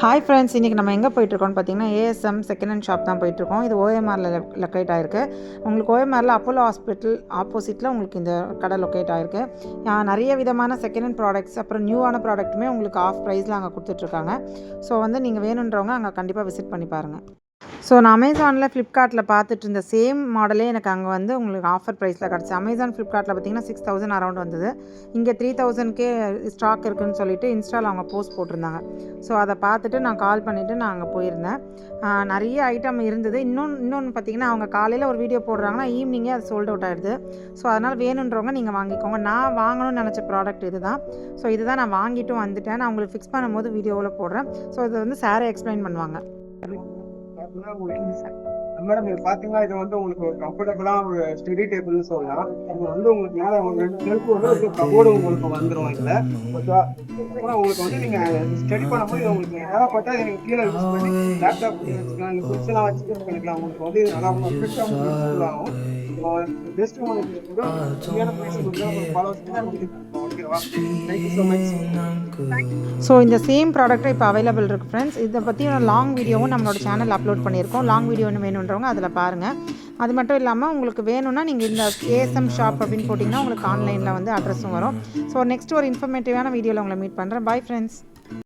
Hi friends, இன்றைக்கி நம்ம எங்கே போயிட்டுருக்கோம்னு பார்த்தீங்கன்னா ஏஎஸ்எம் செகண்ட் ஹேண்ட் ஷாப் தான் போயிட்டுருக்கோம். இது ஓஎம்ஆரில் லொக்கேட் ஆகிருக்கு. உங்களுக்கு ஓஎம்ஆரில் அப்போலோ ஹாஸ்பிட்டல் ஆப்போசிட்டில் உங்களுக்கு இந்த கடை லொக்கேட் ஆகிருக்கு. நிறைய விதமான செகண்ட் ஹேண்ட் ப்ராடக்ட்ஸ் அப்புறம் நியூவான ப்ராடக்ட்டுமே உங்களுக்கு ஆஃப் ப்ரைஸில் அங்கே கொடுத்துட்ருக்காங்க. ஸோ நீங்கள் வேணுன்றவங்க அங்கே கண்டிப்பாக விசிட் பண்ணி பாருங்கள். ஸோ நான் அமேசானில் ஃப்ளிப்கார்ட்டில் பார்த்துட்டு இருந்த சேம் மாடலே எனக்கு அங்கே உங்களுக்கு ஆஃபர் ப்ரைஸில் கிடச்சி. அமேசான் ஃப்ளிப்கார்ட்டில் பார்த்தீங்கன்னா 6000 அரௌண்ட் வந்தது. இங்கே 3000க்கே ஸ்டாக் இருக்குதுன்னு சொல்லிட்டு இன்ஸ்டாவில் அவங்க போஸ்ட் போட்டிருந்தாங்க. ஸோ அதை பார்த்துட்டு நான் கால் பண்ணிவிட்டு நான் அங்கே போயிருந்தேன். நிறைய ஐட்டம் இருந்தது. இன்னொன்று பார்த்தீங்கன்னா அவங்க காலையில் ஒரு வீடியோ போடுறாங்கன்னா ஈவினிங்கே அது சோல்ட் அவுட் ஆகிடுது. ஸோ அதனால் வேணுன்றவங்க நீங்கள் வாங்கிக்கோங்க. நான் வாங்கணும்னு நினச்ச ப்ராடக்ட் இது தான். ஸோ இதுதான் நான் வாங்கிட்டும் வந்துட்டேன். நான் உங்களுக்கு ஃபிக்ஸ் பண்ணும்போது வீடியோவில் போடுறேன். ஸோ இதை சாரே எக்ஸ்பிளைன் பண்ணுவாங்க. மேடம் இது பாத்தீங்கன்னா இது உங்களுக்கு ஒரு கம்ஃபர்டபுளா ஒரு ஸ்டடி டேபிள்னு சொல்லலாம். இது உங்களுக்கு மேல ரெண்டு கபோர்டு உங்களுக்கு வந்துடும். இதுல உங்களுக்கு நீங்க ஸ்டடி பண்ணும்போது உங்களுக்கு தேவைப்பட்டா நீங்க கீழே யூஸ் பண்ணி லேப்டாப் வச்சுக்கலாம், புக்ஸ் எல்லாம் வச்சு யூஸ் பண்ணிக்கலாம். உங்களுக்கு நல்லா யூஸ்ஃபுல் ஆகும். பெஸ்ட் ஸோ இந்த சேம் ப்ராடக்ட்டை இப்போ அவைலபிள் இருக்குது ஃப்ரெண்ட்ஸ். இதை பற்றி லாங் வீடியோவும் நம்மளோட சேனல் அப்லோட் பண்ணியிருக்கோம். லாங் வீடியோ ஒன்று வேணுன்றவங்க அதில் பாருங்கள். அது மட்டும் இல்லாமல் உங்களுக்கு வேணும்னா நீங்கள் இந்த ஏஎஸ்எம் ஷாப் அப்படின்னு போட்டிங்கன்னா உங்களுக்கு ஆன்லைனில் அட்ரஸும் வரும். ஸோ நெக்ஸ்ட் ஒரு இன்ஃபர்மேட்டிவான வீடியோவில் உங்களை மீட் பண்ணுறேன். Bye friends.